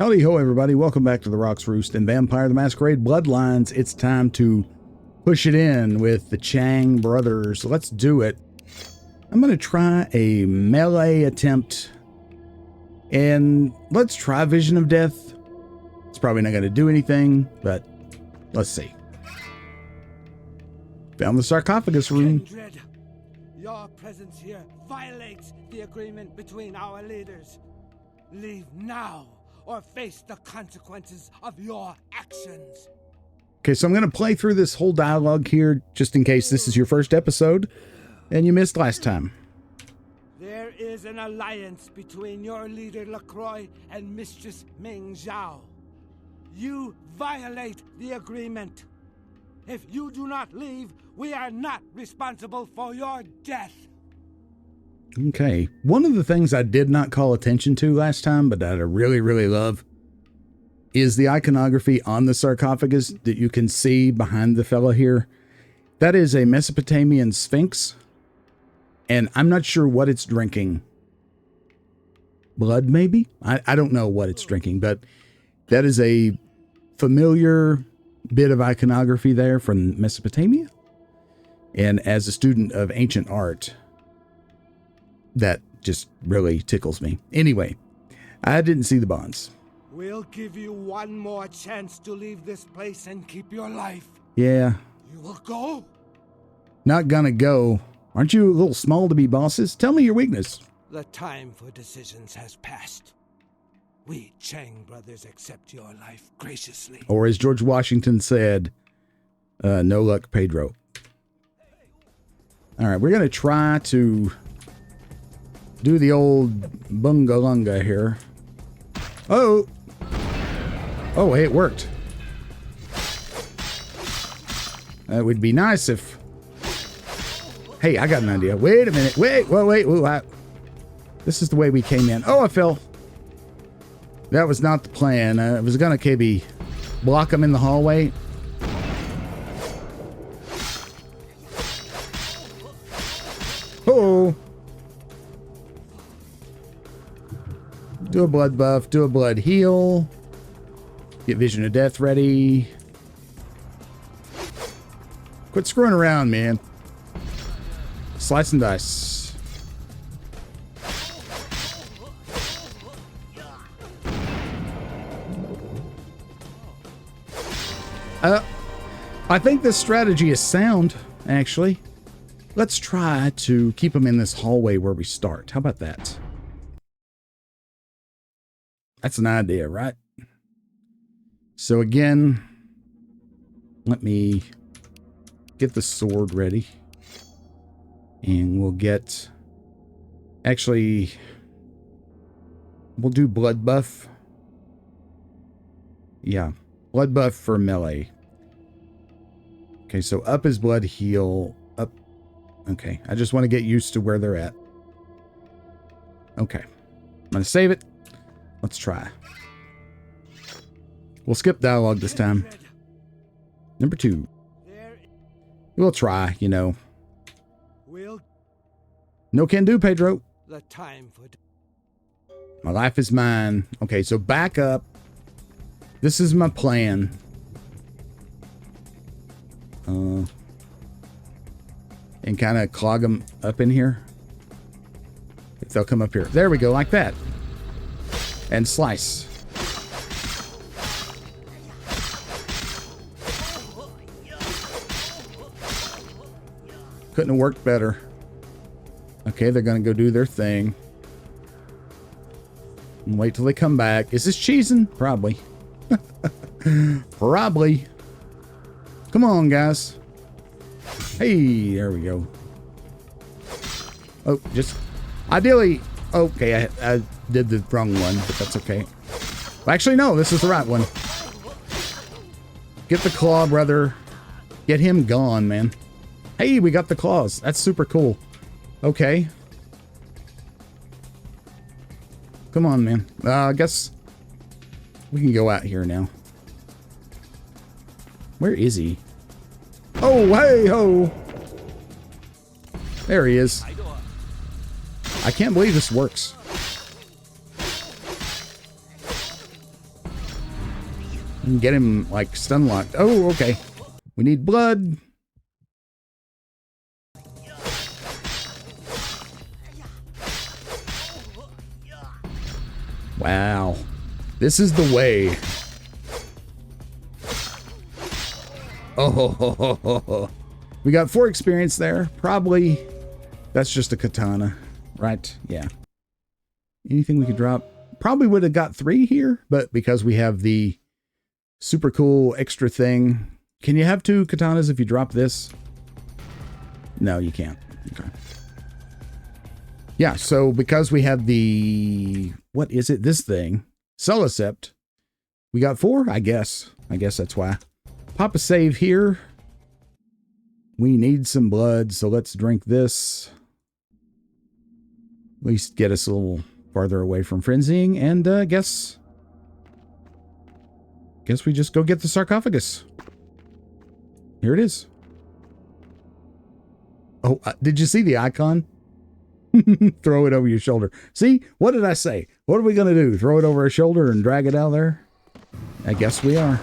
Howdy ho, everybody. Welcome back to the Rocks Roost and Vampire the Masquerade Bloodlines. It's time to push it in with the Chang Brothers. So let's do it. I'm going to try a melee attempt. And let's try Vision of Death. It's probably not going to do anything, but let's see. Found the sarcophagus room. Kindred, your presence here violates the agreement between our leaders. Leave now, or face the consequences of your actions. Okay, so I'm going to play through this whole dialogue here, just in case this is your first episode, and you missed last time. There is an alliance between your leader LaCroix and Mistress Ming Xiao. You violate the agreement. If you do not leave, we are not responsible for your death. Okay, one of the things I did not call attention to last time, but that I really, really love, is the iconography on the sarcophagus that you can see behind the fella here. That is a Mesopotamian sphinx, and I'm not sure what it's drinking. Blood, maybe? I don't know what it's drinking, but that is a familiar bit of iconography there from Mesopotamia. And as a student of ancient art, that just really tickles me. Anyway, I didn't see the bonds. We'll give you one more chance to leave this place and keep your life. Yeah. You will go? Not gonna go. Aren't you a little small to be bosses? Tell me your weakness. The time for decisions has passed. We Chang Brothers accept your life graciously. Or as George Washington said, no luck, Pedro. All right, we're going to try to do the old bungalunga here. Oh! Oh, hey, it worked. That would be nice if... Hey, I got an idea. Wait a minute. Wait. This is the way we came in. Oh, I fell. That was not the plan. I was going to maybe block him in the hallway. Oh. Do a blood buff. Do a blood heal. Get Vision of Death ready. Quit screwing around, man. Slice and dice. I think this strategy is sound, actually. Let's try to keep them in this hallway where we start. How about that? That's an idea, right? So again, let me get the sword ready. And we'll get... Actually, we'll do blood buff. Yeah, blood buff for melee. Okay, so up is blood heal. Up. Okay, I just want to get used to where they're at. Okay, I'm going to save it. Let's try. We'll skip dialogue this time. Number 2. We'll try, you know. No can do, Pedro. The time for... My life is mine. Okay, so back up. This is my plan. And kind of clog them up in here. If they'll come up here. There we go, like that. And slice. Couldn't have worked better. Okay, they're going to go do their thing. And wait till they come back. Is this cheesing? Probably. Probably. Come on, guys. Hey, there we go. Oh, just... Ideally... Okay, I did the wrong one, but that's okay. Actually, no, this is the right one. Get the claw, brother. Get him gone, man. Hey, we got the claws. That's super cool. Okay. Come on, man. I guess we can go out here now. Where is he? Oh, hey, ho. There he is. I can't believe this works. And get him, like, stun locked. Oh, okay. We need blood. Wow. This is the way. Oh, we got 4 experience there. Probably that's just a katana, right? Yeah. Anything we could drop? Probably would have got 3 here, but because we have the super cool extra thing. Can you have 2 katanas if you drop this? No, you can't. Okay. Yeah, so because we have the, what is it? This thing, Celicept. We got 4, I guess. I guess that's why. Pop a save here. We need some blood, so let's drink this. At least get us a little farther away from frenzying, and guess we just go get the sarcophagus. Here it is. Oh, did you see the icon? Throw it over your shoulder. See, what did I say? What are we going to do? Throw it over our shoulder and drag it out there? I guess we are.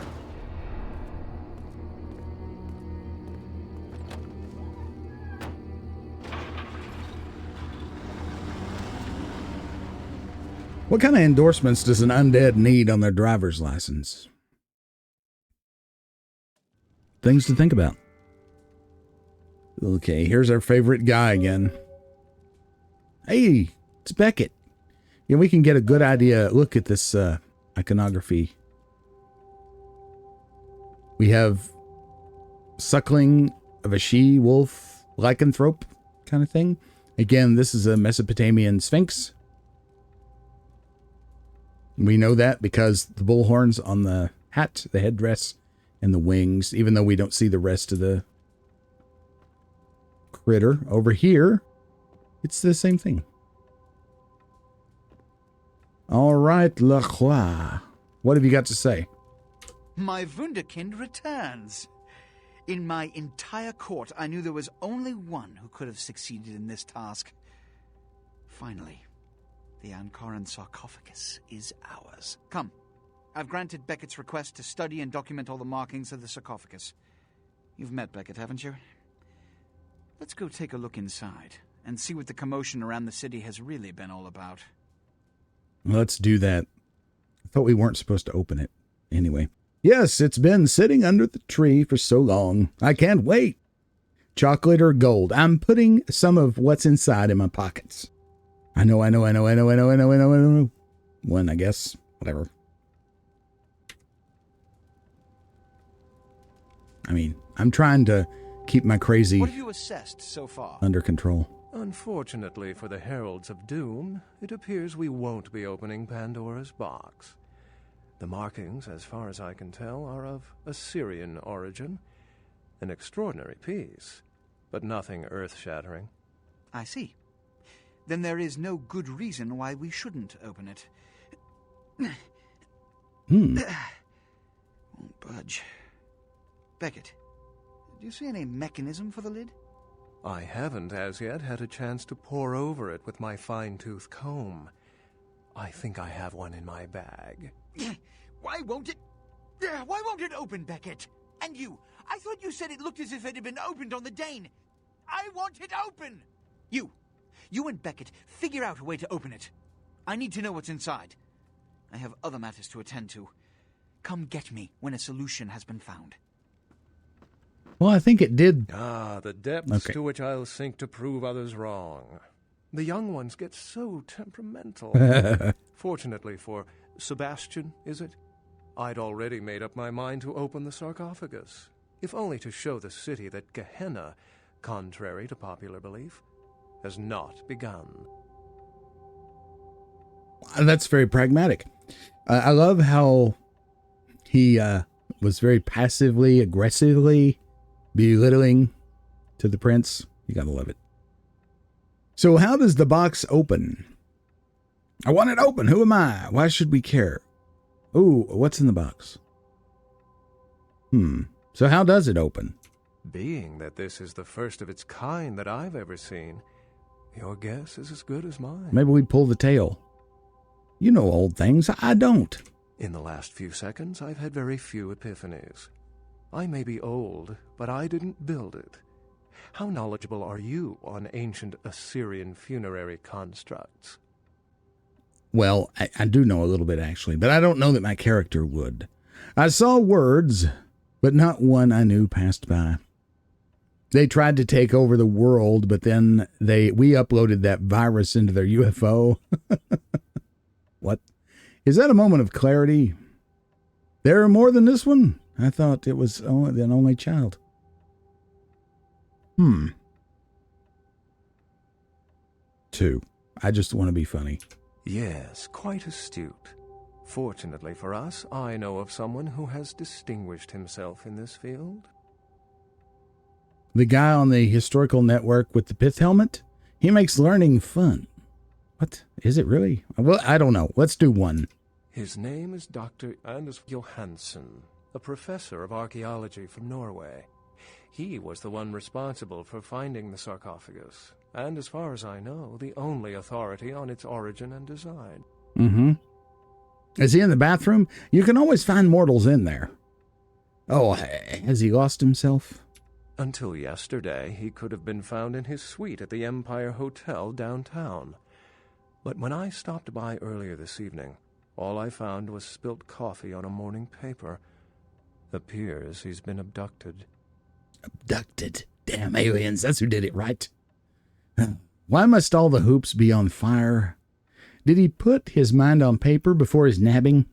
What kind of endorsements does an undead need on their driver's license? Things to think about. Okay, here's our favorite guy again. Hey, it's Beckett. Yeah, we can get a good idea. Look at this iconography. We have suckling of a she-wolf lycanthrope kind of thing. Again, this is a Mesopotamian sphinx. We know that because the bull horns on the hat, the headdress, and the wings, even though we don't see the rest of the critter. Over here, it's the same thing. All right, LaCroix. What have you got to say? My Wunderkind returns. In my entire court, I knew there was only one who could have succeeded in this task. Finally, the Ankaran Sarcophagus is ours. Come, I've granted Beckett's request to study and document all the markings of the sarcophagus. You've met Beckett, haven't you? Let's go take a look inside and see what the commotion around the city has really been all about. Let's do that. I thought we weren't supposed to open it. Anyway. Yes, it's been sitting under the tree for so long. I can't wait. Chocolate or gold? I'm putting some of what's inside in my pockets. I know. One, I guess. Whatever. I mean, I'm trying to keep my crazy What have you assessed so far? under control. Unfortunately for the Heralds of Doom, it appears we won't be opening Pandora's box. The markings, as far as I can tell, are of Assyrian origin. An extraordinary piece, but nothing earth-shattering. I see. Then there is no good reason why we shouldn't open it. Won't budge. Beckett, do you see any mechanism for the lid? I haven't as yet had a chance to pore over it with my fine-tooth comb. I think I have one in my bag. Why won't it open, Beckett? And you, I thought you said it looked as if it had been opened on the Dane. I want it open! You and Beckett, figure out a way to open it. I need to know what's inside. I have other matters to attend to. Come get me when a solution has been found. Well, I think it did. Ah, the depths to which I'll sink to prove others wrong. The young ones get so temperamental. Fortunately for Sebastian, is it? I'd already made up my mind to open the sarcophagus, if only to show the city that Gehenna, contrary to popular belief, has not begun. That's very pragmatic. I love how he was very passively, aggressively belittling to the prince. You gotta love it. So how does the box open? I want it open. Who am I? Why should we care? Ooh, what's in the box? So how does it open? Being that this is the first of its kind that I've ever seen, your guess is as good as mine. Maybe we pull the tail. You know old things. I don't. In the last few seconds, I've had very few epiphanies. I may be old, but I didn't build it. How knowledgeable are you on ancient Assyrian funerary constructs? Well, I do know a little bit, actually, but I don't know that my character would. I saw words, but not one I knew passed by. They tried to take over the world, but then we uploaded that virus into their UFO. What? Is that a moment of clarity? There are more than this one? I thought it was an only child. 2. I just want to be funny. Yes, quite astute. Fortunately for us, I know of someone who has distinguished himself in this field. The guy on the historical network with the pith helmet? He makes learning fun. What? Is it really? Well, I don't know. Let's do 1. His name is Dr. Anders Johansson, a professor of archaeology from Norway. He was the one responsible for finding the sarcophagus, and as far as I know, the only authority on its origin and design. Mm-hmm. Is he in the bathroom? You can always find mortals in there. Oh, has he lost himself? Until yesterday, he could have been found in his suite at the Empire Hotel downtown. But when I stopped by earlier this evening, all I found was spilt coffee on a morning paper. Appears he's been abducted. Abducted? Damn aliens, that's who did it, right? Why must all the hoops be on fire? Did he put his mind on paper before his nabbing?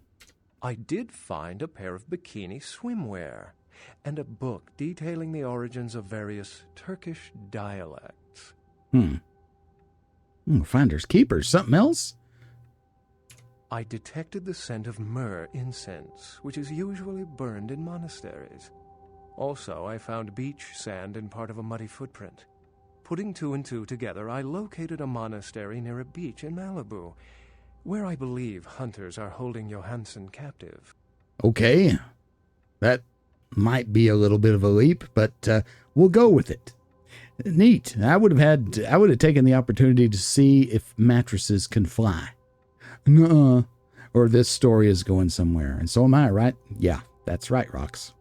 I did find a pair of bikini swimwear and a book detailing the origins of various Turkish dialects. Finders keepers. Something else? I detected the scent of myrrh incense, which is usually burned in monasteries. Also, I found beach sand in part of a muddy footprint. Putting 2 and 2 together, I located a monastery near a beach in Malibu, where I believe hunters are holding Johansson captive. Okay. That might be a little bit of a leap, but we'll go with it. Neat. I would have taken the opportunity to see if mattresses can fly. Nuh-uh. Or this story is going somewhere. And so am I, right? Yeah, that's right, Rox.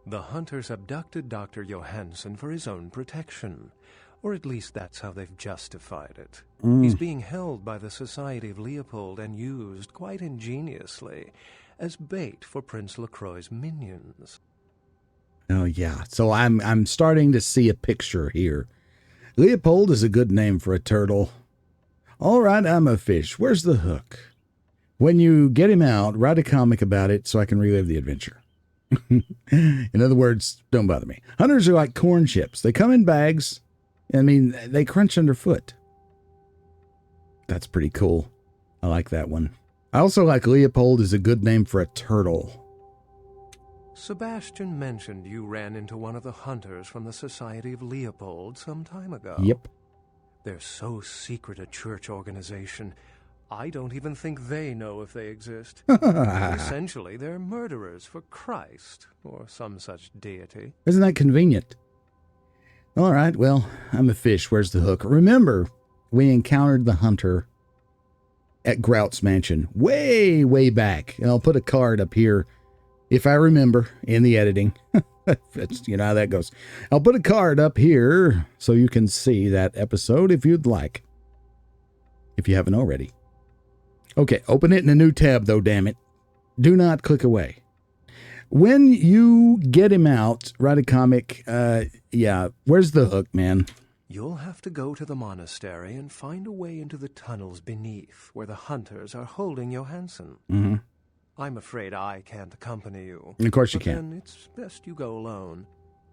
The hunters abducted Dr. Johansson for his own protection. Or at least that's how they've justified it. He's being held by the Society of Leopold and used, quite ingeniously, as bait for Prince LaCroix's minions. Oh, yeah. So I'm starting to see a picture here. Leopold is a good name for a turtle. All right, I'm a fish. Where's the hook? When you get him out, write a comic about it so I can relive the adventure. In other words, don't bother me. Hunters are like corn chips. They come in bags. I mean, they crunch underfoot. That's pretty cool. I like that one. I also like Leopold is a good name for a turtle. Sebastian mentioned you ran into one of the hunters from the Society of Leopold some time ago. Yep. They're so secret a church organization, I don't even think they know if they exist. Essentially, they're murderers for Christ, or some such deity. Isn't that convenient? All right, well, I'm a fish. Where's the hook? Remember, we encountered the hunter at Grout's mansion way, way back. And I'll put a card up here, if I remember, in the editing. You know how that goes. I'll put a card up here so you can see that episode if you'd like. If you haven't already. Okay, open it in a new tab, though, damn it. Do not click away. When you get him out, write a comic. Yeah, where's the hook, man? You'll have to go to the monastery and find a way into the tunnels beneath where the hunters are holding Johansson. Mm-hmm. I'm afraid I can't accompany you. Of course you but can't. Then it's best you go alone.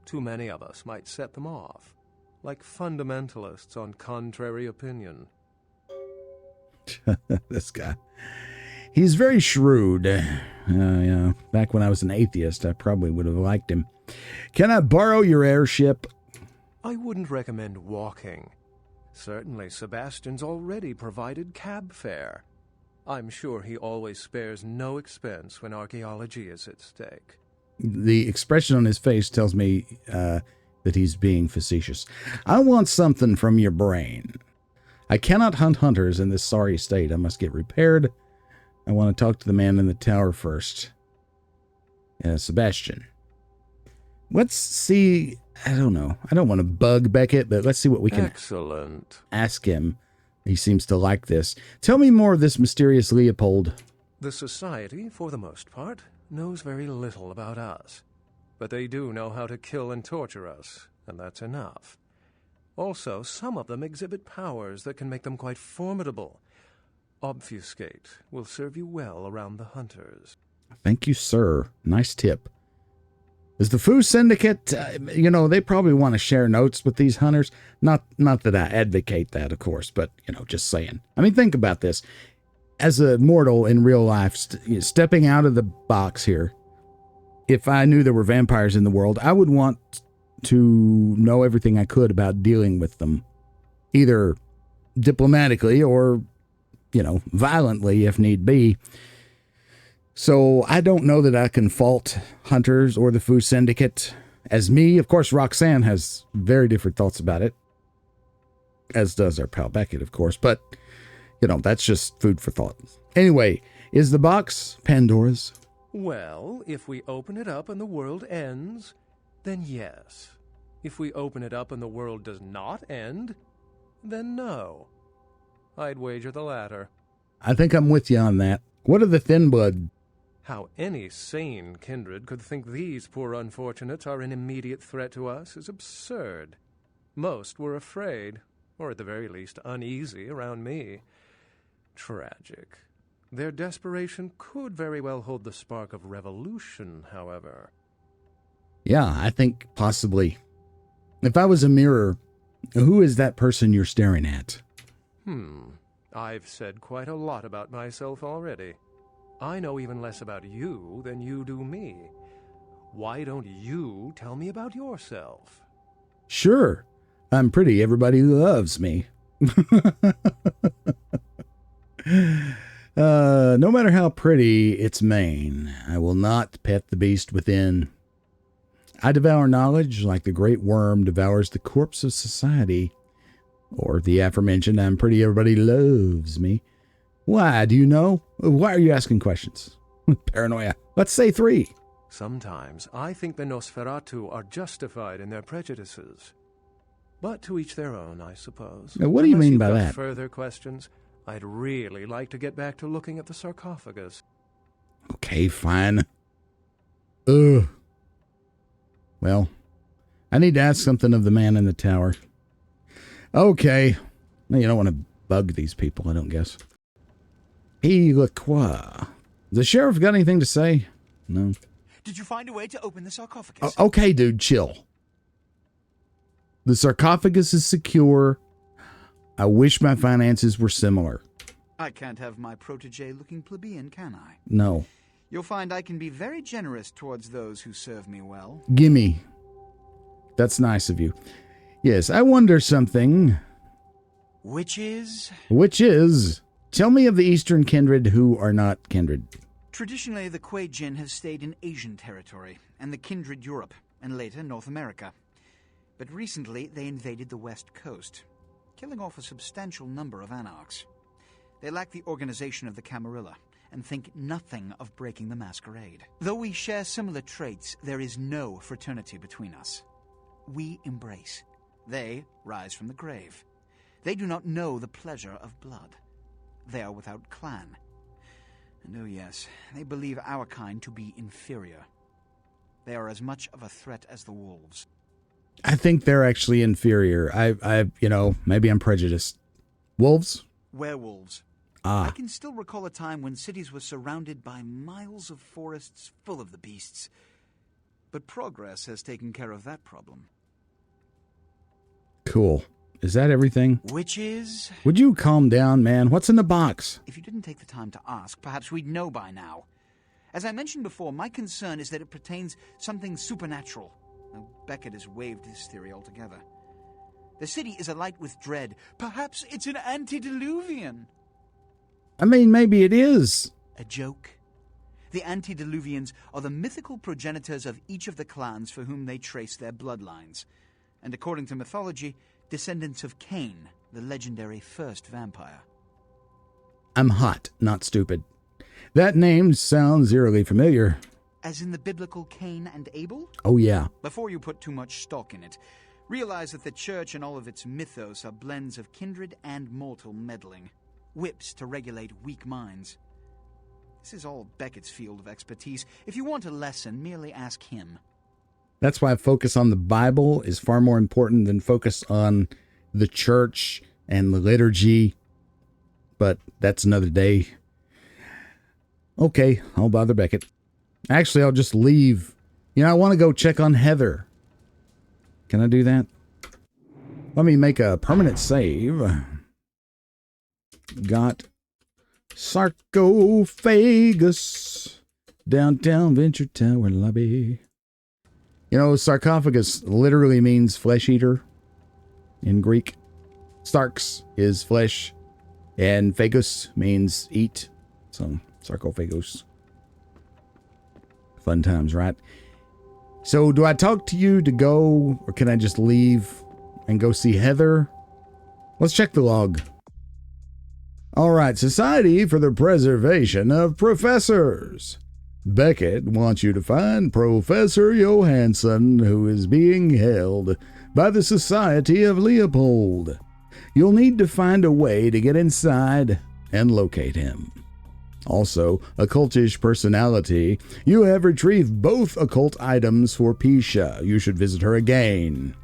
Too many of us might set them off, like fundamentalists on contrary opinion. This guy. He's very shrewd. Yeah. Back when I was an atheist, I probably would have liked him. Can I borrow your airship? I wouldn't recommend walking. Certainly, Sebastian's already provided cab fare. I'm sure he always spares no expense when archaeology is at stake. The expression on his face tells me that he's being facetious. I want something from your brain. I cannot hunt hunters in this sorry state. I must get repaired. I want to talk to the man in the tower first. Sebastian. Let's see. I don't know. I don't want to bug Beckett, but let's see what we can ask him. He seems to like this. Tell me more of this mysterious Leopold. The society, for the most part, knows very little about us. But they do know how to kill and torture us, and that's enough. Also, some of them exhibit powers that can make them quite formidable. Obfuscate will serve you well around the hunters. Thank you, sir. Nice tip. Is the Fu Syndicate, they probably want to share notes with these hunters. Not that I advocate that, of course, but, just saying. I mean, think about this. As a mortal in real life, stepping out of the box here, if I knew there were vampires in the world, I would want to know everything I could about dealing with them, either diplomatically or, violently if need be. So I don't know that I can fault hunters or the Fu Syndicate as me. Of course, Roxanne has very different thoughts about it, as does our pal Beckett, of course. But, that's just food for thought. Anyway, is the box Pandora's? Well, if we open it up and the world ends, then yes. If we open it up and the world does not end, then no. I'd wager the latter. I think I'm with you on that. What are the thin blood? How any sane kindred could think these poor unfortunates are an immediate threat to us is absurd. Most were afraid, or at the very least uneasy, around me. Tragic. Their desperation could very well hold the spark of revolution, however. Yeah, I think possibly. If I was a mirror, who is that person you're staring at? I've said quite a lot about myself already. I know even less about you than you do me. Why don't you tell me about yourself? Sure. I'm pretty. Everybody loves me. No matter how pretty its mane, I will not pet the beast within. I devour knowledge like the great worm devours the corpse of society. Or the aforementioned, I'm pretty, everybody loves me. Why, do you know? Why are you asking questions? Paranoia. Let's say 3. Sometimes I think the Nosferatu are justified in their prejudices. But to each their own, I suppose. Now, what do you mean by that? Further questions? I'd really like to get back to looking at the sarcophagus. Okay, fine. Well, I need to ask something of the man in the tower. Okay. You don't want to bug these people, I don't guess. Hey, LaCroix. The sheriff got anything to say? No. Did you find a way to open the sarcophagus? Okay, dude, chill. The sarcophagus is secure. I wish my finances were similar. I can't have my protege looking plebeian, can I? No. You'll find I can be very generous towards those who serve me well. Gimme. That's nice of you. Yes, I wonder something. Which is? Tell me of the Eastern kindred who are not kindred. Traditionally, the Kuei Jin have stayed in Asian territory, and the kindred Europe, and later North America. But recently, they invaded the West Coast, killing off a substantial number of anarchs. They lack the organization of the Camarilla, and think nothing of breaking the Masquerade. Though we share similar traits, there is no fraternity between us. We embrace. They rise from the grave. They do not know the pleasure of blood. They are without clan. And oh yes, they believe our kind to be inferior. They are as much of a threat as the wolves. I think they're actually inferior. Maybe I'm prejudiced. Wolves? Werewolves. Ah. I can still recall a time when cities were surrounded by miles of forests full of the beasts. But progress has taken care of that problem. Cool. Is that everything? Which is? Would you calm down, man? What's in the box? If you didn't take the time to ask, perhaps we'd know by now. As I mentioned before, my concern is that it pertains something supernatural. Now, Beckett has waived this theory altogether. The city is alight with dread. Perhaps it's an antediluvian. I mean, maybe it is. A joke? The antediluvians are the mythical progenitors of each of the clans for whom they trace their bloodlines. And according to mythology, descendants of Cain, the legendary first vampire. I'm hot, not stupid. That name sounds eerily familiar. As in the biblical Cain and Abel? Oh, yeah. Before you put too much stock in it, realize that the church and all of its mythos are blends of kindred and mortal meddling, whips to regulate weak minds. This is all Beckett's field of expertise. If you want a lesson, merely ask him. That's why focus on the Bible is far more important than focus on the church and the liturgy. But that's another day. Okay, I'll bother Beckett. Actually, I'll just leave. You know, I want to go check on Heather. Can I do that? Let me make a permanent save. Got Sarcophagus. Downtown Venture Tower lobby. You know, sarcophagus literally means flesh eater in Greek. Sarx is flesh, and phagus means eat. So, sarcophagus. Fun times, right? So, do I talk to you to go, or can I just leave and go see Heather? Let's check the log. All right, Society for the Preservation of Professors. Beckett wants you to find Professor Johansson, who is being held by the Society of Leopold. You'll need to find a way to get inside and locate him. Also, occultish personality. You have retrieved both occult items for Pisha. You should visit her again.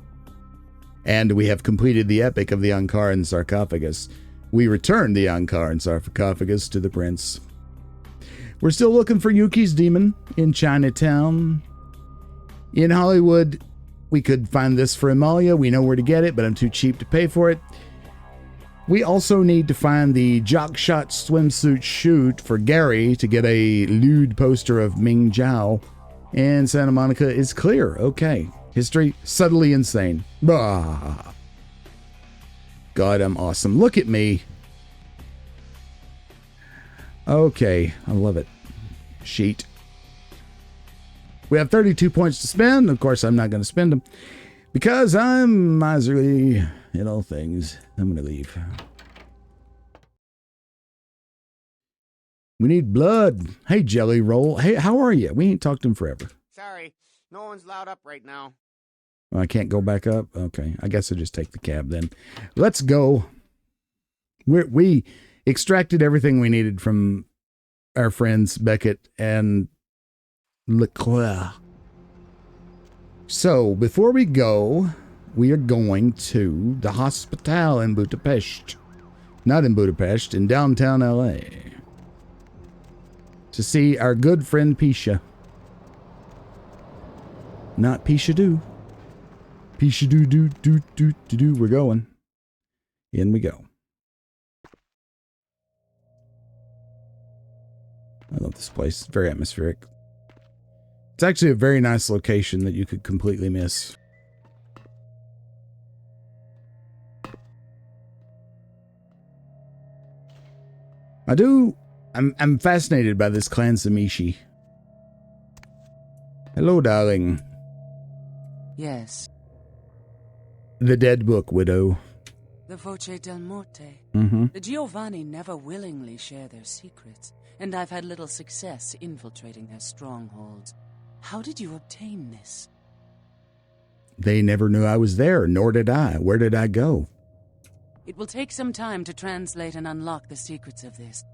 And we have completed the epic of the Ankaran Sarcophagus. We returned the Ankaran Sarcophagus to the prince. We're still looking for Yuki's demon in Chinatown. In Hollywood, we could find this for Amalia. We know where to get it, but I'm too cheap to pay for it. We also need to find the jockshot swimsuit shoot for Gary to get a lewd poster of Ming Xiao. And Santa Monica is clear. Okay. History, subtly insane. Bah. God, I'm awesome. Look at me. Okay. I love it. Sheet. We have 32 points to spend. Of course, I'm not going to spend them because I'm miserly in all things. I'm going to leave. We need blood. Hey, Jelly Roll. Hey, how are you? We ain't talked to him forever. Sorry, no one's loud up right now. I can't go back up? Okay, I guess I'll just take the cab then. Let's go. We extracted everything we needed from our friends Beckett and LaCroix. So, before we go, we are going to the hospital in Budapest. Not in Budapest, in downtown LA. To see our good friend Pisha. Not Pisha do. Pisha do. We're going. In we go. I love this place. It's very atmospheric. It's actually a very nice location that you could completely miss. I'm fascinated by this clan Samishi. Hello, darling. Yes. The Dead Book, widow. The Voce del Morte. Mm-hmm. The Giovanni never willingly share their secrets, and I've had little success infiltrating their strongholds. How did you obtain this? They never knew I was there, nor did I. Where did I go? It will take some time to translate and unlock the secrets of this.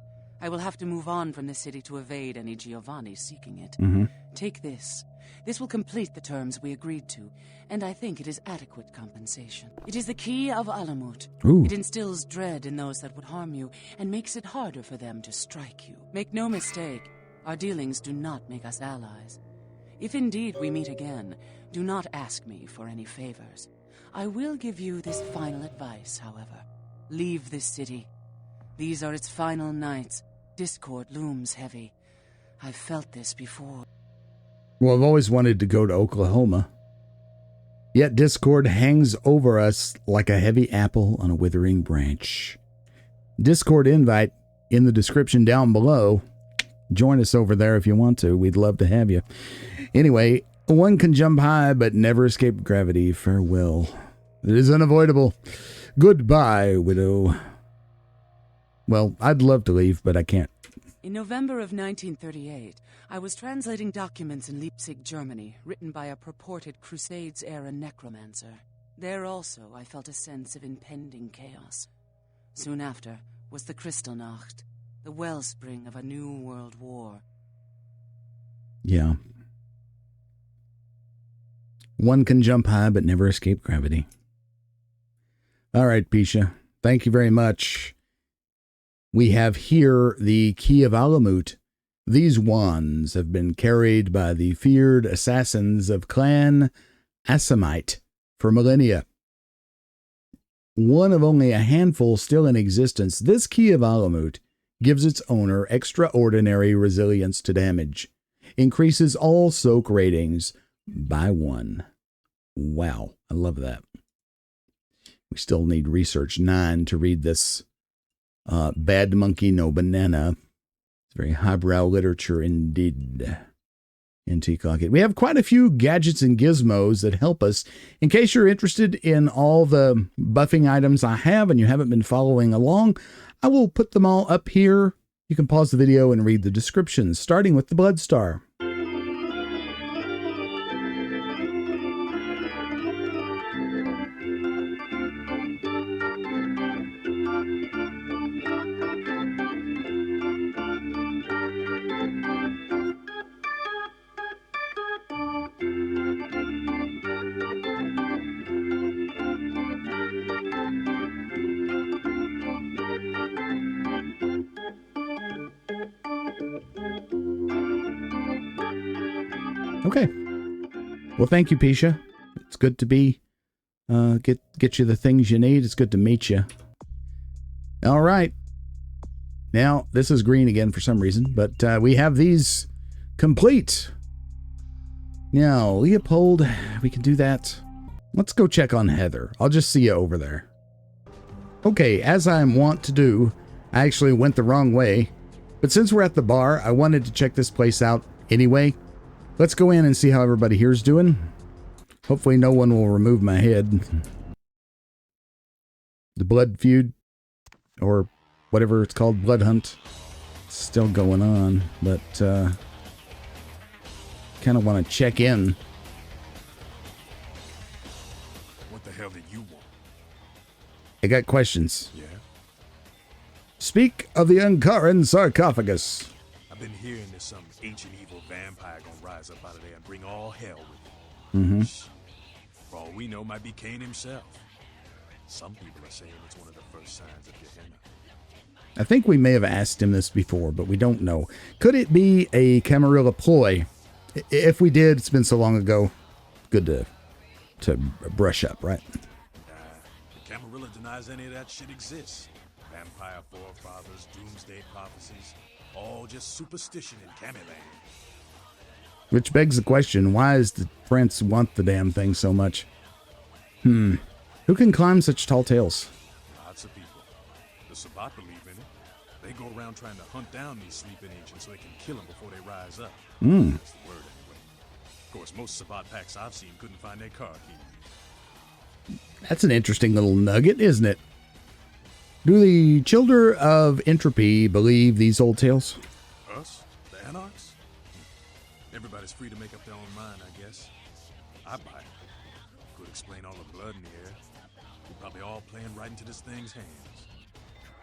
I will have to move on from the city to evade any Giovanni seeking it. Mm-hmm. Take this. This will complete the terms we agreed to, and I think it is adequate compensation. It is the key of Alamut. Ooh. It instills dread in those that would harm you, and makes it harder for them to strike you. Make no mistake, our dealings do not make us allies. If indeed we meet again, do not ask me for any favors. I will give you this final advice, however. Leave this city. These are its final nights. Discord looms heavy. I've felt this before. Well, I've always wanted to go to Oklahoma. Yet Discord hangs over us like a heavy apple on a withering branch. Discord invite in the description down below. Join us over there if you want to. We'd love to have you. Anyway, one can jump high but never escape gravity. Farewell. It is unavoidable. Goodbye, widow. Well, I'd love to leave, but I can't. In November of 1938, I was translating documents in Leipzig, Germany, written by a purported Crusades-era necromancer. There also, I felt a sense of impending chaos. Soon after was the Kristallnacht, the wellspring of a new world war. Yeah. One can jump high but never escape gravity. All right, Pisha. Thank you very much. We have here the Key of Alamut. These wands have been carried by the feared assassins of Clan Asamite for millennia. One of only a handful still in existence, this Key of Alamut gives its owner extraordinary resilience to damage. Increases all soak ratings by 1. Wow, I love that. We still need research 9 to read this. Bad Monkey No Banana. It's very highbrow literature indeed. Antique Locket. We have quite a few gadgets and gizmos that help us. In case you're interested in all the buffing items I have and you haven't been following along, I will put them all up here. You can pause the video and read the descriptions, starting with the Bloodstar. Okay. Well, thank you, Pisha. It's good to be, get you the things you need. It's good to meet you. All right. Now, this is green again for some reason, but we have these complete. Now, Leopold, we can do that. Let's go check on Heather. I'll just see you over there. Okay, as I'm wont to do, I actually went the wrong way. But since we're at the bar, I wanted to check this place out anyway. Let's go in and see how everybody here's doing. Hopefully no one will remove my head. The blood feud, or whatever it's called, blood hunt, still going on, but kind of want to check in. What the hell did you want? I got questions. Yeah? Speak of the Ankaran Sarcophagus. I've been hearing there's some ancient evil vampire gonna rise up out of there and bring all hell with him. For all we know, might be Cain himself. Some people are saying it's one of the first signs of Gehenna. I think we may have asked him this before, but we don't know. Could it be a Camarilla ploy? If we did, it's been so long ago. Good to brush up, right? Camarilla denies any of that shit exists. Vampire forefathers, doomsday prophecies, all just superstition in Camelland. Which begs the question, why does the prince want the damn thing so much? Who can climb such tall tales? Lots of people. The Sabbat believe in it. They go around trying to hunt down these sleeping ancients so they can kill them before they rise up. That's the word anyway. Of course, most Sabbat packs I've seen couldn't find their car keys. That's an interesting little nugget, isn't it? Do the children of entropy believe these old tales? Us? The anarchs? Everybody's free to make up their own mind, I guess. I buy it. Could explain all the blood in the air. We're probably all playing right into this thing's hands.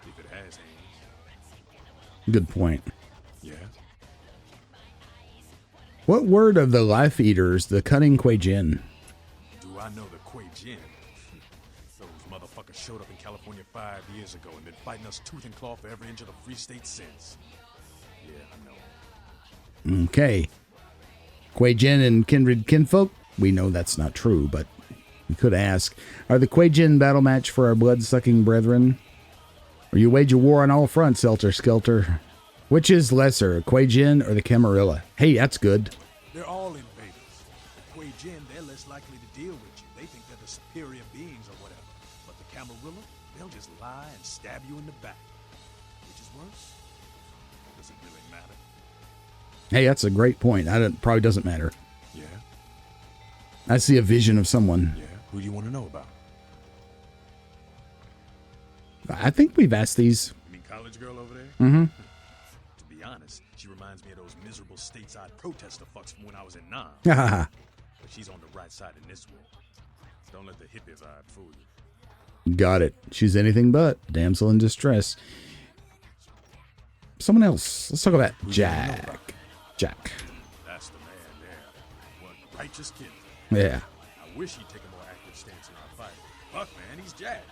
If it has hands. Good point. Yeah? What word of the life eaters, the cunning Kuei Jin? Do I know the Kuei Jin? Those motherfuckers showed up in California 5 years ago and been fighting us tooth and claw for every inch of the free state since. Yeah, I know. Okay. Kuei Jin and kindred kinfolk? We know that's not true, but we could ask. Are the Kuei Jin battle match for our blood-sucking brethren? Or you wage a war on all fronts, Helter Skelter? Which is lesser, Kuei Jin or the Camarilla? Hey, that's good. They're all invaders. The Kuei Jin, they're less likely to deal with you. They think they're the superior beings or whatever. But the Camarilla, they'll just lie and stab you in the back. Which is worse? Does it really matter? Hey, that's a great point. Probably doesn't matter. Yeah? I see a vision of someone. Yeah? Who do you want to know about? I think we've asked these. You mean college girl over there? Mm-hmm. To be honest, protester fucks from when I was in Nam. Haha. But she's on the right side in this war. Don't let the hippie vibe fool you. Got it. She's anything but damsel in distress. Someone else. Let's talk about Jack. Jack. That's the man there. One righteous kid. Yeah. I wish he'd take a more active stance in our fight. Fuck, man, he's Jack.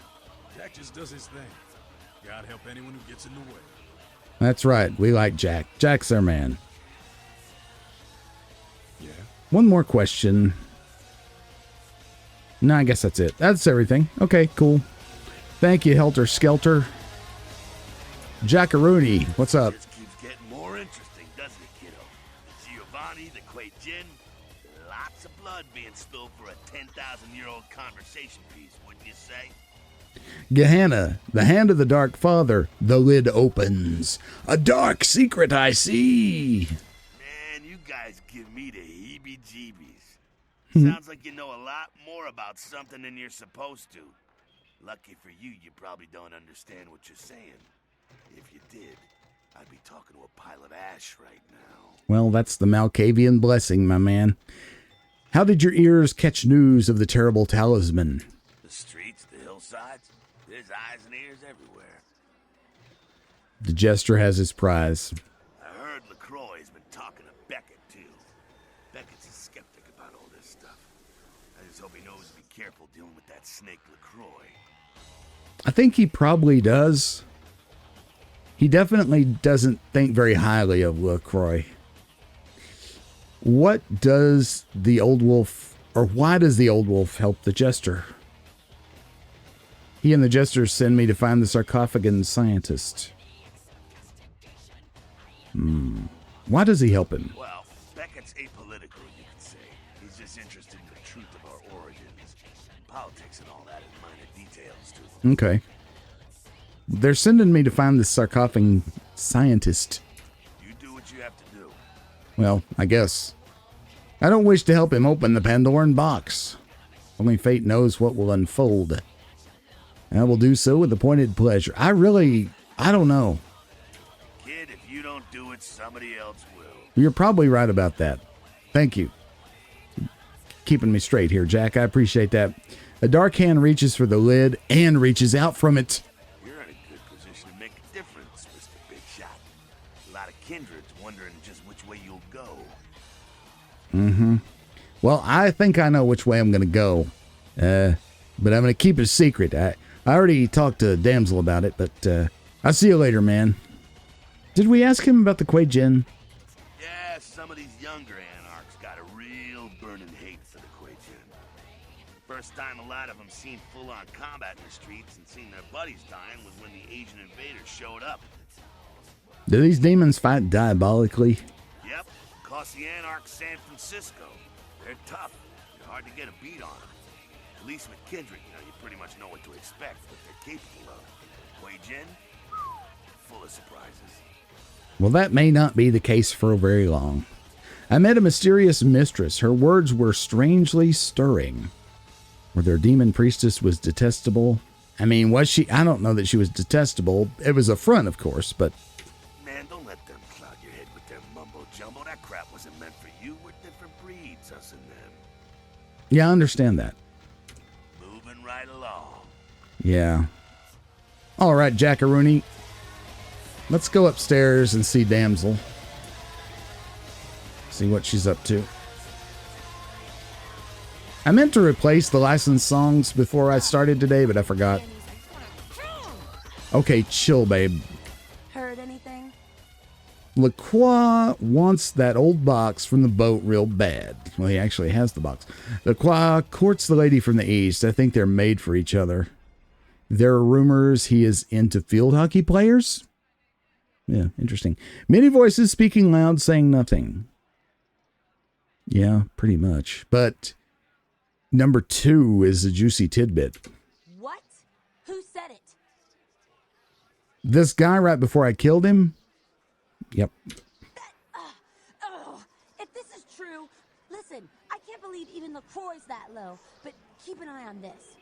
Jack just does his thing. God help anyone who gets in the way. That's right. We like Jack. Jack's our man. Yeah. One more question. No, I guess that's it. That's everything. Okay, cool. Thank you, Helter Skelter. Jackaroonie, what's up? This keeps getting more interesting, doesn't it, kiddo? Giovanni, the Quay Jin, lots of blood being spilled for a 10,000-year-old conversation piece, wouldn't you say? Gehenna, the hand of the Dark Father. The lid opens. A dark secret I see. Man, you guys give me the heebie-jeebies. Sounds like you know a lot more about something than you're supposed to. Lucky for you, you probably don't understand what you're saying. If you did, I'd be talking to a pile of ash right now. Well, that's the Malkavian blessing, my man. How did your ears catch news of the terrible talisman? The streets, the hillsides, there's eyes and ears everywhere. The jester has his prize. I heard LaCroix has been talking to Beckett, too. Beckett's a skeptic about all this stuff. I just hope he knows to be careful dealing with that snake LaCroix. I think he probably does. He definitely doesn't think very highly of LaCroix. What does the old wolf, or why does the old wolf help the jester? He and the jester send me to find the sarcophagus scientist. Why does he help him? Well, Beckett's apolitical, you could say. He's just interested in the truth of our origins. Politics and all that is minor details to him. Okay. They're sending me to find the sarcophagus scientist. You do what you have to do. Well, I guess. I don't wish to help him open the Pandoran box. Only fate knows what will unfold. I will do so with appointed pleasure. I don't know. Kid, if you don't do it, somebody else will. You're probably right about that. Thank you. Keeping me straight here, Jack. I appreciate that. A dark hand reaches for the lid and reaches out from it. You're in a good position to make a difference, Mr. Big Shot. A lot of kindreds wondering just which way you'll go. Well, I think I know which way I'm going to go. But I'm going to keep it a secret. I already talked to Damsel about it, but I'll see you later, man. Did we ask him about the Quay Jin? Yeah, some of these younger anarchs got a real burning hate for the Quay Jin. First time a lot of them seen full-on combat in the streets and seen their buddies dying was when the Asian invaders showed up. Do these demons fight diabolically? Yep, cost the anarchs San Francisco. They're tough. It's hard to get a beat on them. At least with Kindred, you pretty much know what to expect, what they're capable of. Quay Jin, full of surprises. Well, that may not be the case for very long. I met a mysterious mistress. Her words were strangely stirring. Or their demon priestess was detestable. I mean, was she? I don't know that she was detestable. It was a front, of course, but... Man, don't let them cloud your head with their mumbo-jumbo. That crap wasn't meant for you. We're different breeds, us and them. Yeah, I understand that. Moving right along. Yeah. All right, Jackaroonie. Let's go upstairs and see Damsel. See what she's up to. I meant to replace the licensed songs before I started today, but I forgot. Okay, chill, babe. Heard anything? LaCroix wants that old box from the boat real bad. Well, he actually has the box. LaCroix courts the lady from the east. I think they're made for each other. There are rumors he is into field hockey players. Yeah, interesting. Many voices speaking loud, saying nothing. Yeah, pretty much. But number 2 is a juicy tidbit. What? Who said it? This guy right before I killed him? Yep. If this is true, listen, I can't believe even LaCroix's that low, but keep an eye on this.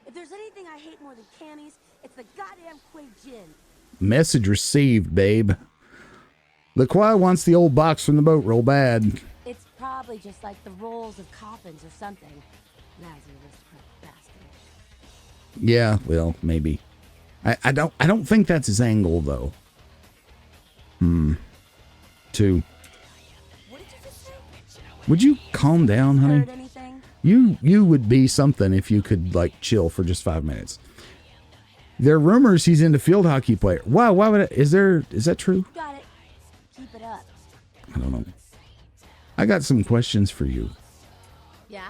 If there's anything I hate more than cannies, it's the goddamn Quay Jin. Message received, babe. LaCroix wants the old box from the boat real bad. It's probably just like the rolls of coffins or something. Lazarus bastard. Yeah, well, maybe. I don't think that's his angle though. 2. What did you just say? Would you calm down, honey? Heard anything? You would be something if you could like chill for just 5 minutes. There are rumors he's into field hockey player. Wow, why would is that true? Got it. Keep it up. I don't know. I got some questions for you. Yeah?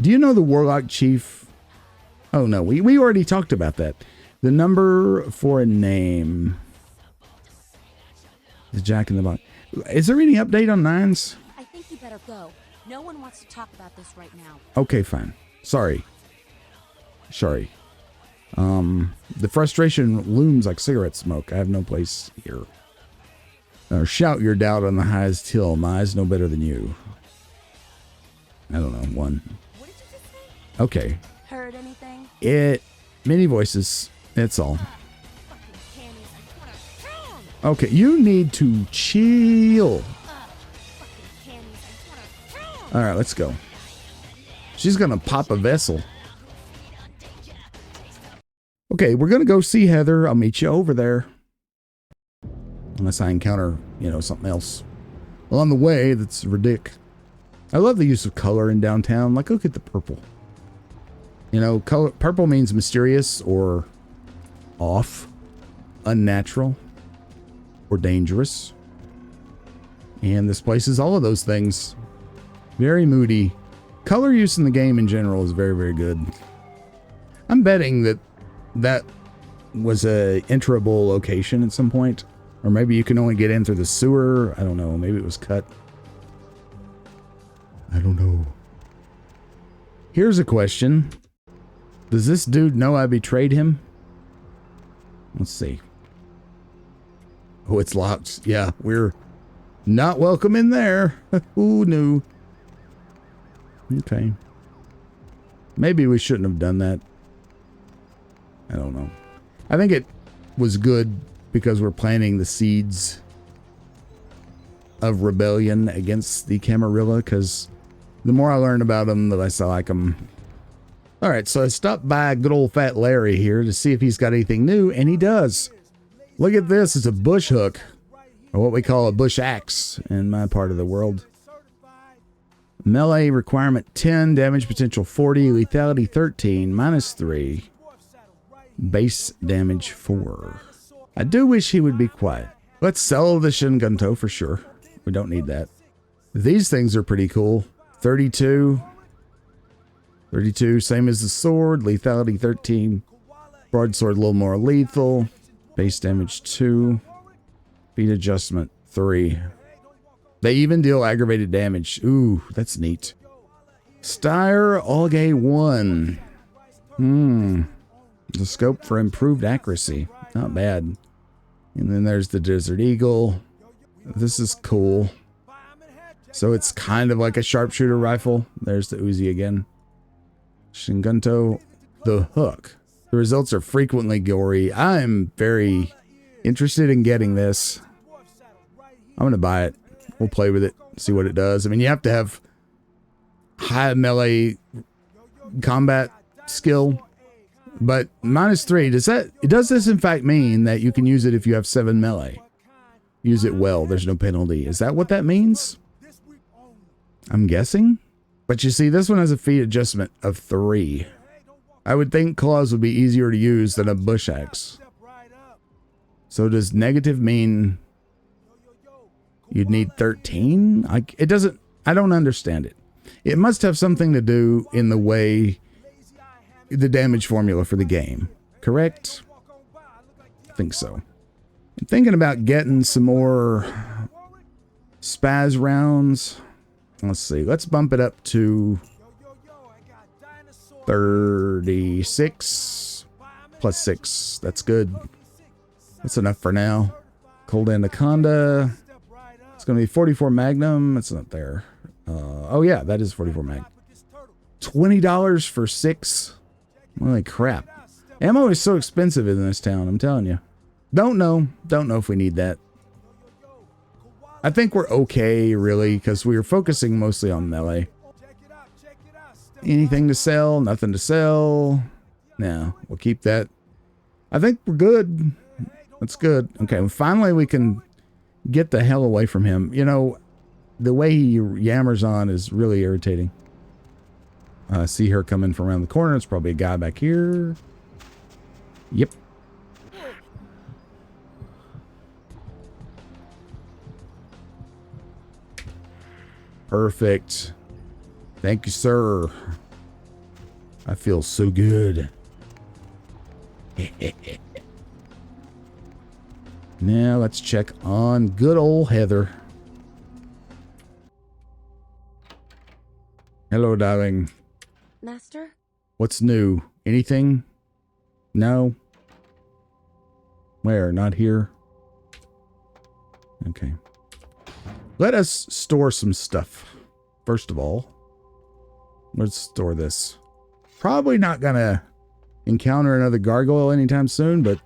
Do you know the Warlock Chief? Oh no, we already talked about that. The number for a name. The Jack in the Box. Is there any update on 9s? I think you better go. No one wants to talk about this right now. Okay, fine. Sorry. The frustration looms like cigarette smoke. I have no place here. Or shout your doubt on the highest hill. My eyes know better than you. I don't know. 1. What did you just say? Okay. Heard anything? Many voices. That's all. Fucking candies, I wanna kill 'em. Okay, you need to chill. Fucking candies, I wanna kill 'em. All right, let's go. She's gonna pop a vessel. Okay, we're gonna go see Heather. I'll meet you over there. Unless I encounter, something else along the way that's ridiculous. I love the use of color in downtown. Like, look at the purple. Purple means mysterious or off, unnatural, or dangerous. And this place is all of those things. Very moody. Color use in the game in general is very, very good. I'm betting that was a enterable location at some point. Or maybe you can only get in through the sewer. I don't know. Maybe it was cut. I don't know. Here's a question. Does this dude know I betrayed him? Let's see. Oh, it's locked. Yeah, we're not welcome in there. Who knew? Okay. Maybe we shouldn't have done that. I don't know. I think it was good because we're planting the seeds of rebellion against the Camarilla, because the more I learn about them, the less I like them. All right, so I stopped by good old fat Larry here to see if he's got anything new, and he does. Look at this. It's a bush hook, or what we call a bush axe in my part of the world. Melee requirement 10, damage potential 40, lethality 13, -3, base damage 4. I do wish he would be quiet. Let's sell the Shingunto for sure. We don't need that. These things are pretty cool. 32. 32, same as the sword. Lethality 13. Broadsword a little more lethal. Base damage 2. Speed adjustment 3. They even deal aggravated damage. Ooh, that's neat. Styre Algae 1. The scope for improved accuracy. Not bad. And then there's the Desert Eagle. This is cool. So it's kind of like a sharpshooter rifle. There's the Uzi again. Shingunto, the hook. The results are frequently gory. I'm very interested in getting this. I'm going to buy it. We'll play with it, see what it does. I mean, you have to have high melee combat skill. But -3, does this in fact mean that you can use it if you have 7 melee? Use it well, there's no penalty. Is that what that means? I'm guessing. But you see, this one has a feat adjustment of 3. I would think claws would be easier to use than a bush axe. So does negative mean you'd need 13? I don't understand it. It must have something to do in the way the damage formula for the game, correct? I think so. I'm thinking about getting some more spaz rounds. Let's see. Let's bump it up to 36 plus 6. That's good. That's enough for now. Cold Anaconda. It's going to be 44 Magnum. It's not there. Oh yeah, that is 44 Mag. $20 for 6. Holy crap. Ammo is so expensive in this town, I'm telling you. Don't know if we need that. I think we're okay, really, because we were focusing mostly on melee. Anything to sell? Nothing to sell. No, we'll keep that. I think we're good. That's good. Okay, well, finally we can get the hell away from him. You know, the way he yammers on is really irritating. See her coming from around the corner. It's probably a guy back here. Yep. Perfect. Thank you, sir. I feel so good. Now let's check on good old Heather. Hello, darling. Master? What's new? Anything? No? Where? Not here? Okay. Let us store some stuff. First of all, let's store this. Probably not gonna encounter another gargoyle anytime soon, but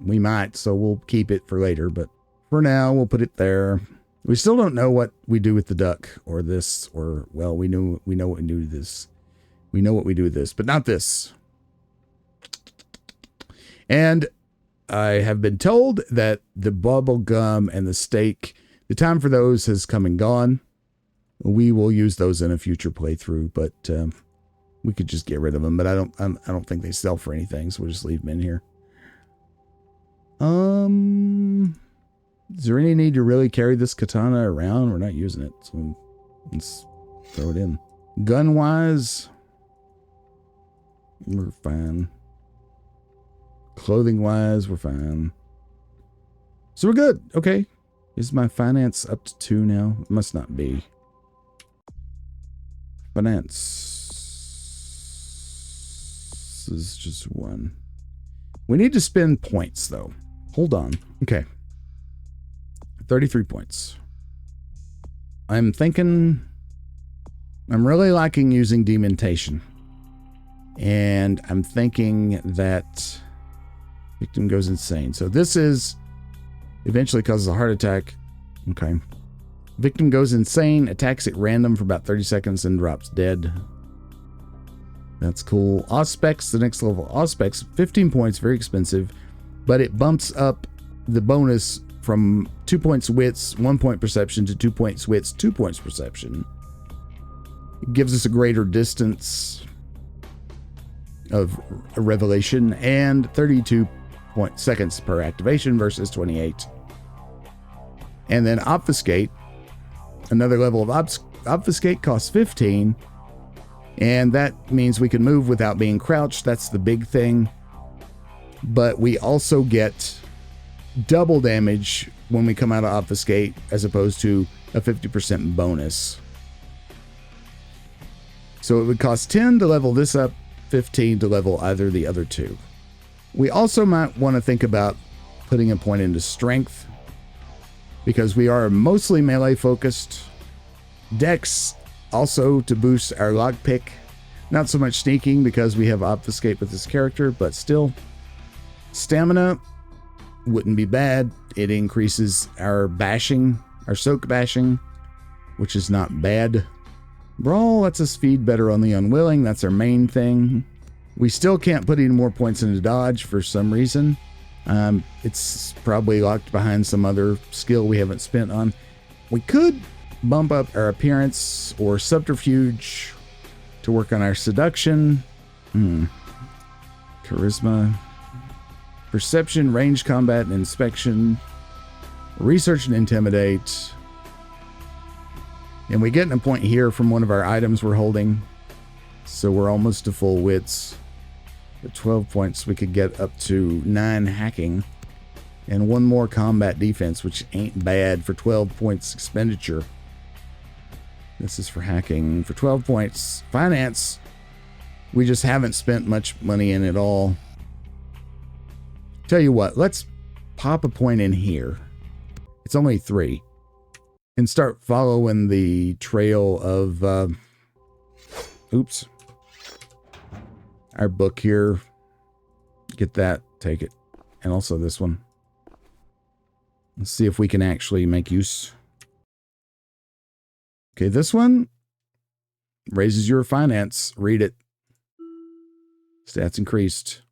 we might, so we'll keep it for later. But for now, we'll put it there. We still don't know what we do with the duck or this, or well, we know what we do with this. We know what we do with this, but not this. And I have been told that the bubble gum and the steak, the time for those has come and gone. We will use those in a future playthrough, but we could just get rid of them. But I don't think they sell for anything, so we'll just leave them in here. Is there any need to really carry this katana around? We're not using it, so let's throw it in. Gun wise, we're fine. Clothing wise, we're fine. So we're good. Okay. Is my finance up to 2 now? It must not be. Finance is just 1. We need to spend points, though. Hold on. Okay. 33 points. I'm thinking... I'm really liking using Dementation. And I'm thinking that... Victim goes insane. So this is... Eventually causes a heart attack. Okay. Victim goes insane, attacks at random for about 30 seconds, and drops dead. That's cool. Auspex, the next level. Auspex, 15 points, very expensive. But it bumps up the bonus from 2 points wits, 1 point perception, to 2 points wits, 2 points perception. It gives us a greater distance of revelation, and 32 seconds per activation versus 28. And then Obfuscate, another level of Obfuscate, costs 15, and that means we can move without being crouched. That's the big thing. But we also get double damage when we come out of Obfuscate, as opposed to a 50% bonus. So it would cost 10 to level this up, 15 to level either the other two. We also might want to think about putting a point into strength, because we are mostly melee focused. Dex also to boost our lockpick. Not so much sneaking because we have Obfuscate with this character, but still. Stamina wouldn't be bad. It increases our bashing, our soak bashing, which is not bad. Brawl lets us feed better on the unwilling. That's our main thing. We still can't put any more points into dodge for some reason. It's probably locked behind some other skill we haven't spent on. We could bump up our appearance or subterfuge to work on our seduction. Charisma. Perception, range combat, and inspection. Research and intimidate. And we get a point here from one of our items we're holding. So we're almost to full wits. At 12 points, we could get up to 9 hacking. And 1 more combat defense, which ain't bad for 12 points expenditure. This is for hacking. For 12 points. Finance, we just haven't spent much money in at all. Tell you what, let's pop a point in here. It's only 3. And start following the trail of... oops. Our book here. Get that. Take it. And also this one. Let's see if we can actually make use. Okay, this one raises your finance. Read it. Stats increased.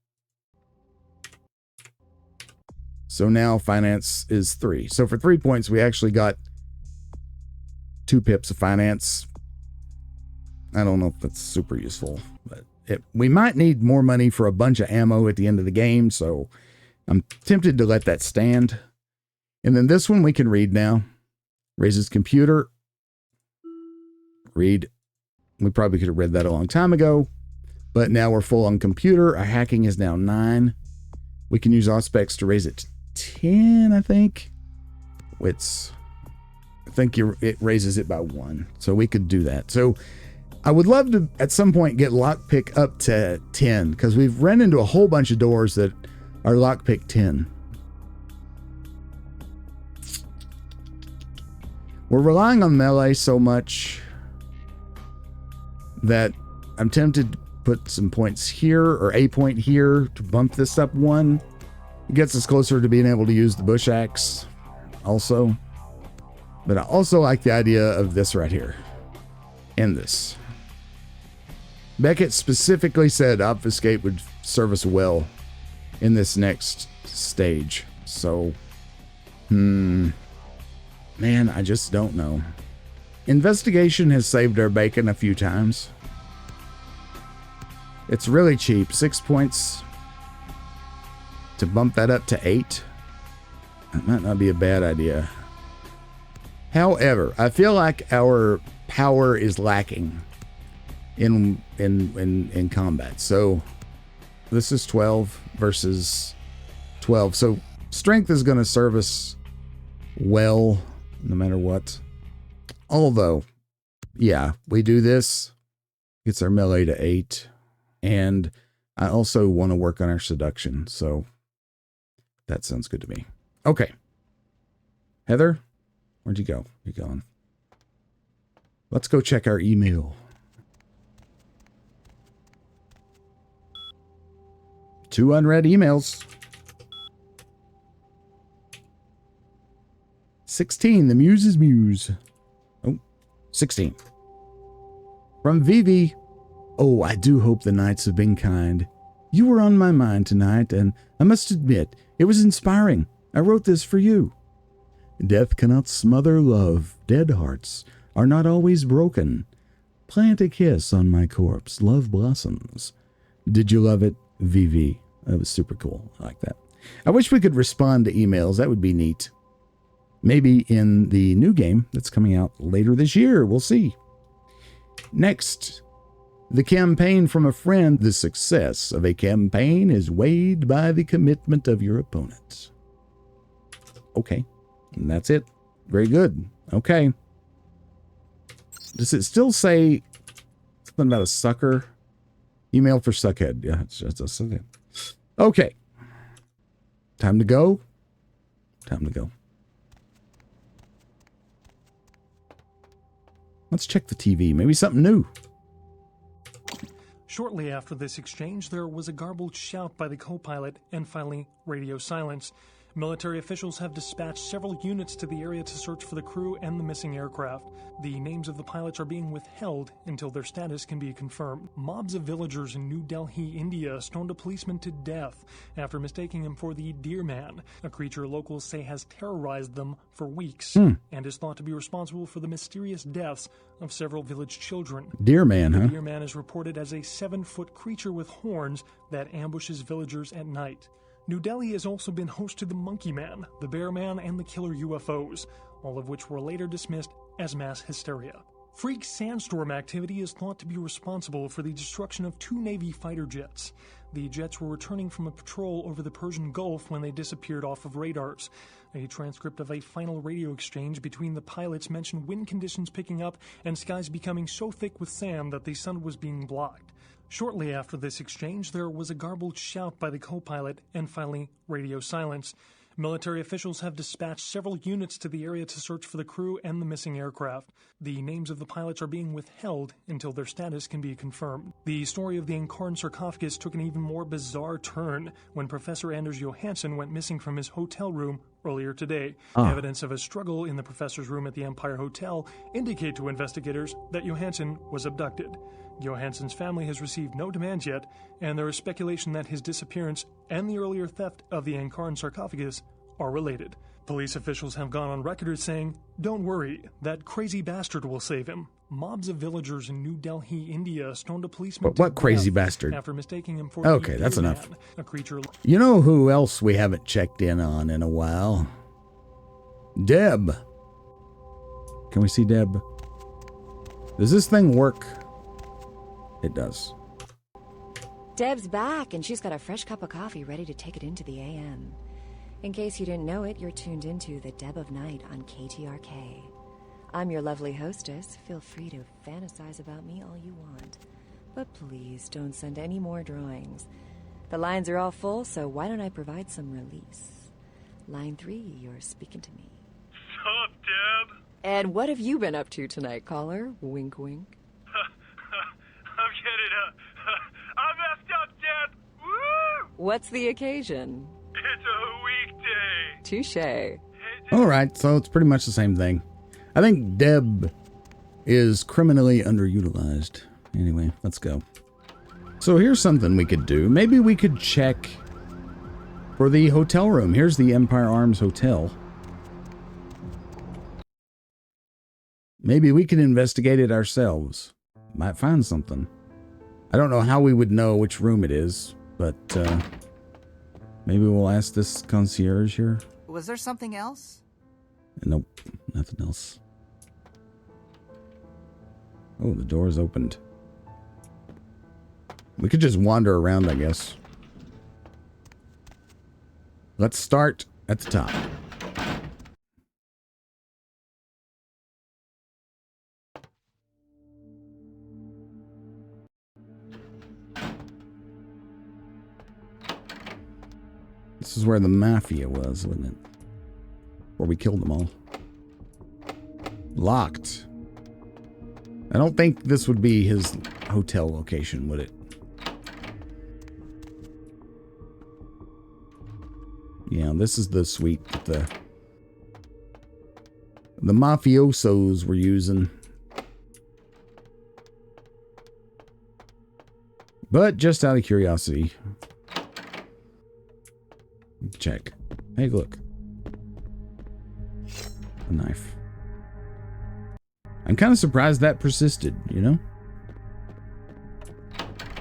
So now finance is 3. So for 3 points, we actually got 2 pips of finance. I don't know if that's super useful, but we might need more money for a bunch of ammo at the end of the game, so I'm tempted to let that stand. And then this one we can read now. Raises computer. Read. We probably could have read that a long time ago, but now we're full on computer. Our hacking is now 9. We can use Auspex to raise it to 10, I think. I think it raises it by 1, so we could do that. So I would love to, at some point, get lockpick up to 10, because we've run into a whole bunch of doors that are lockpick 10. We're relying on melee so much that I'm tempted to put some points here, or a point here, to bump this up 1. It gets us closer to being able to use the bush axe also. But I also like the idea of this right here. And this. Beckett specifically said obfuscate would serve us well in this next stage. So, man, I just don't know. Investigation has saved our bacon a few times. It's really cheap. 6 points. To bump that up to 8. That might not be a bad idea. However, I feel like our power is lacking in combat. So this is 12 versus 12. So strength is going to serve us well no matter what. Although, yeah, we do this. Gets our melee to 8. And I also want to work on our seduction. So that sounds good to me. Okay. Heather, where'd you go? You going? Let's go check our email. 2 unread emails. 16, the Muse's Muse. Oh, 16. From Vivi. Oh, I do hope the nights have been kind. You were on my mind tonight, and I must admit, it was inspiring. I wrote this for you. Death cannot smother love. Dead hearts are not always broken. Plant a kiss on my corpse. Love blossoms. Did you love it, Vivi? That was super cool. I like that. I wish we could respond to emails. That would be neat. Maybe in the new game that's coming out later this year. We'll see. Next, the campaign from a friend. The success of a campaign is weighed by the commitment of your opponent. Okay. And that's it. Very good. Okay. Does it still say something about a sucker? Email for Suckhead. Yeah, it's just a suckhead. Okay. Time to go. Time to go. Let's check the TV. Maybe something new. Shortly after this exchange, there was a garbled shout by the co-pilot and finally radio silence. Military officials have dispatched several units to the area to search for the crew and the missing aircraft. The names of the pilots are being withheld until their status can be confirmed. Mobs of villagers in New Delhi, India, stoned a policeman to death after mistaking him for the Deer Man, a creature locals say has terrorized them for weeks and is thought to be responsible for the mysterious deaths of several village children. Deer Man, huh? The Deer Man is reported as a 7-foot creature with horns that ambushes villagers at night. New Delhi has also been host to the Monkey Man, the Bear Man, and the Killer UFOs, all of which were later dismissed as mass hysteria. Freak sandstorm activity is thought to be responsible for the destruction of 2 Navy fighter jets. The jets were returning from a patrol over the Persian Gulf when they disappeared off of radars. A transcript of a final radio exchange between the pilots mentioned wind conditions picking up and skies becoming so thick with sand that the sun was being blocked. Shortly after this exchange, there was a garbled shout by the co-pilot and finally radio silence. Military officials have dispatched several units to the area to search for the crew and the missing aircraft. The names of the pilots are being withheld until their status can be confirmed. The story of the Ankaran Sarcophagus took an even more bizarre turn when Professor Anders Johansson went missing from his hotel room earlier today. Evidence of a struggle in the professor's room at the Empire Hotel indicate to investigators that Johansson was abducted. Johansson's family has received no demands yet, and there is speculation that his disappearance and the earlier theft of the Ankaran Sarcophagus are related. Police officials have gone on record as saying, "Don't worry, that crazy bastard will save him." Mobs of villagers in New Delhi, India, stoned a policeman But what crazy bastard? after mistaking him for Okay, the that's Bear enough. Man, a creature. You know who else we haven't checked in on in a while? Deb. Can we see Deb? Does this thing work? It does. Deb's back, and she's got a fresh cup of coffee ready to take it into the AM. In case you didn't know it, you're tuned into the Deb of Night on KTRK. I'm your lovely hostess. Feel free to fantasize about me all you want. But please don't send any more drawings. The lines are all full, so why don't I provide some release? Line 3, you're speaking to me. Sup, Deb? And what have you been up to tonight, caller? Wink, wink. I'm getting I messed up, Deb! Woo! What's the occasion? It's a weekday. Touche. All right, so it's pretty much the same thing. I think Deb is criminally underutilized. Anyway, let's go. So here's something we could do. Maybe we could check for the hotel room. Here's the Empire Arms Hotel. Maybe we can investigate it ourselves. Might find something. I don't know how we would know which room it is, but maybe we'll ask this concierge here. Was there something else? Nope, nothing else. Oh, the door's opened. We could just wander around, I guess. Let's start at the top. This is where the mafia was, wasn't it? Where we killed them all. Locked. I don't think this would be his hotel location, would it? Yeah, this is the suite that the mafiosos were using. But just out of curiosity, check. Hey, look. A knife. I'm kind of surprised that persisted, you know?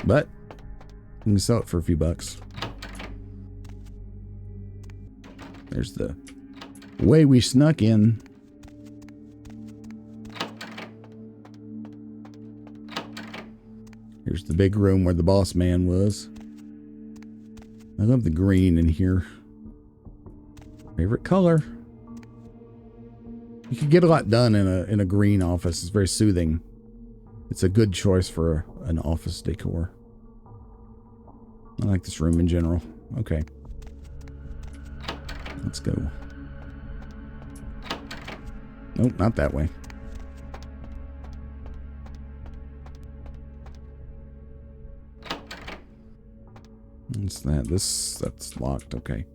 But you can sell it for a few bucks. There's the way we snuck in. Here's the big room where the boss man was. I love the green in here. Favorite color. You can get a lot done in a green office. It's very soothing. It's a good choice for an office decor. I like this room in general. Okay. Let's go. Nope, not that way. What's that? That's locked. Okay.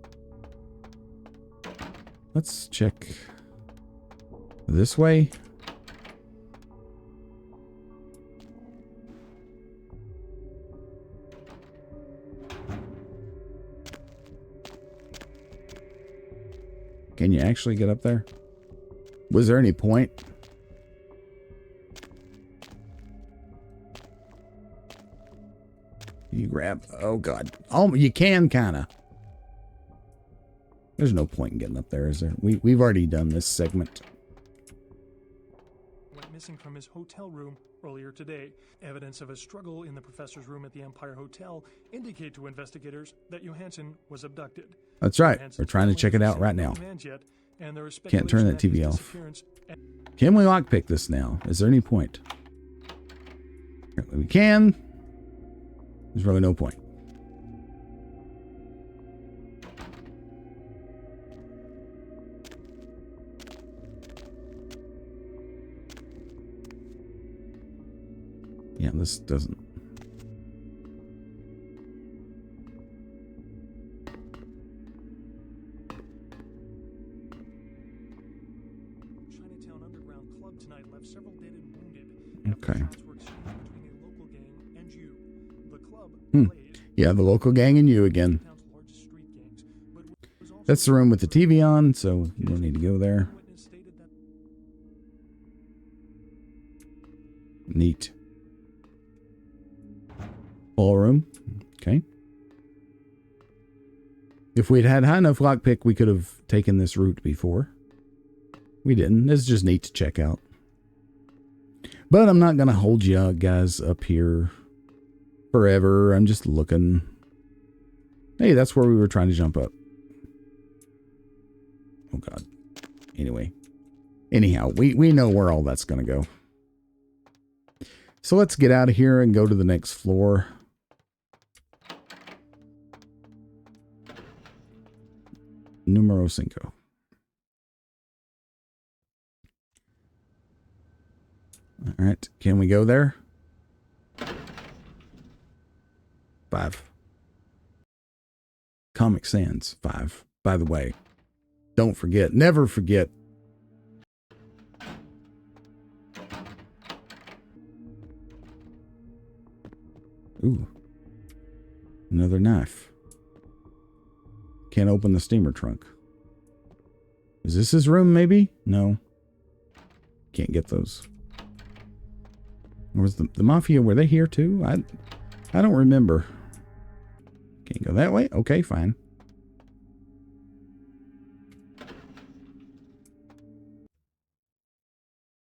Let's check this way. Can you actually get up there? Was there any point? You grab... Oh, God. Oh, you can, kind of. There's no point in getting up there, is there? We've already done this segment. Went missing from his hotel room earlier today. Evidence of a struggle in the professor's room at the Empire Hotel indicate to investigators that Johansson was abducted. That's right. We're trying to check it out right now. Can't turn that TV off. Can we lockpick this now? Is there any point? We can. There's really no point. Yeah, this doesn't. Okay. Yeah, the local gang and you again. That's the room with the TV on, so you don't need to go there. Neat. Ballroom. Okay. If we'd had high enough lockpick, we could have taken this route before. We didn't. It's just neat to check out. But I'm not going to hold you guys up here forever. I'm just looking. Hey, that's where we were trying to jump up. Oh, God. Anyway. Anyhow, we know where all that's going to go. So let's get out of here and go to the next floor. Numero 5. All right. Can we go there? 5. Comic Sans 5. By the way, don't forget, never forget. Ooh. Another knife. Can't open the steamer trunk. Is this his room, maybe? No. Can't get those. Or was the Mafia, were they here too? I don't remember. Can't go that way? Okay, fine.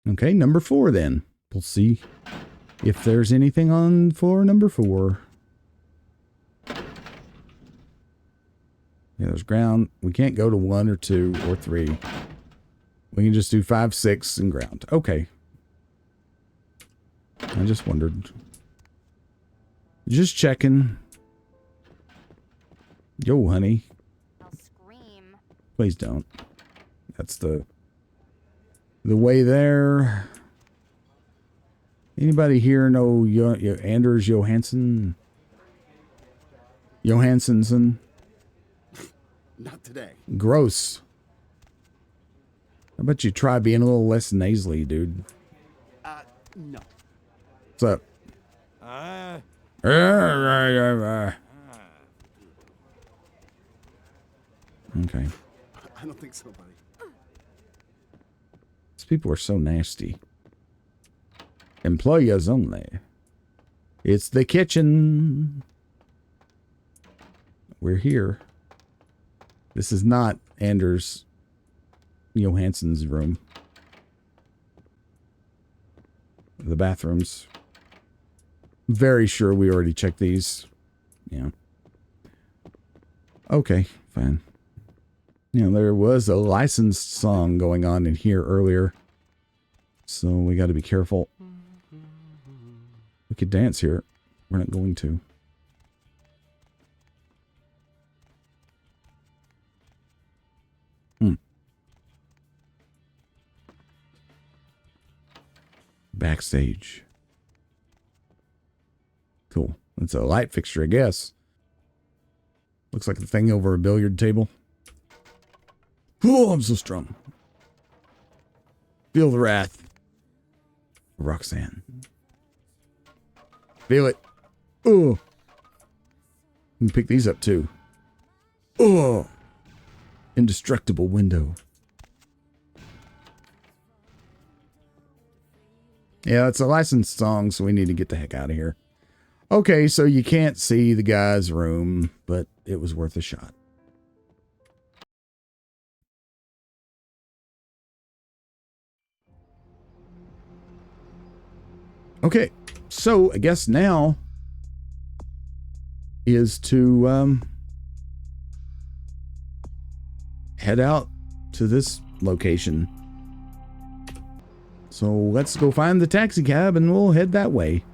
Okay, number 4 then. We'll see if there's anything on floor number 4. Yeah, there's ground. We can't go to 1 or 2 or 3. We can just do 5, 6, and ground. Okay. I just wondered. Just checking. Yo, honey. I'll scream. Please don't. That's the way there. Anybody here know Anders Johansson? Johanssonson? Not today. Gross. How about you try being a little less nasally, dude? No. What's up? Okay. I don't think so, buddy. These people are so nasty. Employers only. It's the kitchen. We're here. This is not Anders Johansson's room. The bathrooms. Very sure we already checked these. Yeah. Okay, fine. You know, there was a licensed song going on in here earlier. So we got to be careful. We could dance here. We're not going to. Backstage. Cool. That's a light fixture, I guess. Looks like the thing over a billiard table. Oh, I'm so strong. Feel the wrath. Roxanne. Feel it. Oh. You can pick these up too. Oh. Indestructible window. Yeah, it's a licensed song, so we need to get the heck out of here. Okay, so you can't see the guy's room, but it was worth a shot. Okay, so I guess now is to head out to this location. So let's go find the taxi cab and we'll head that way.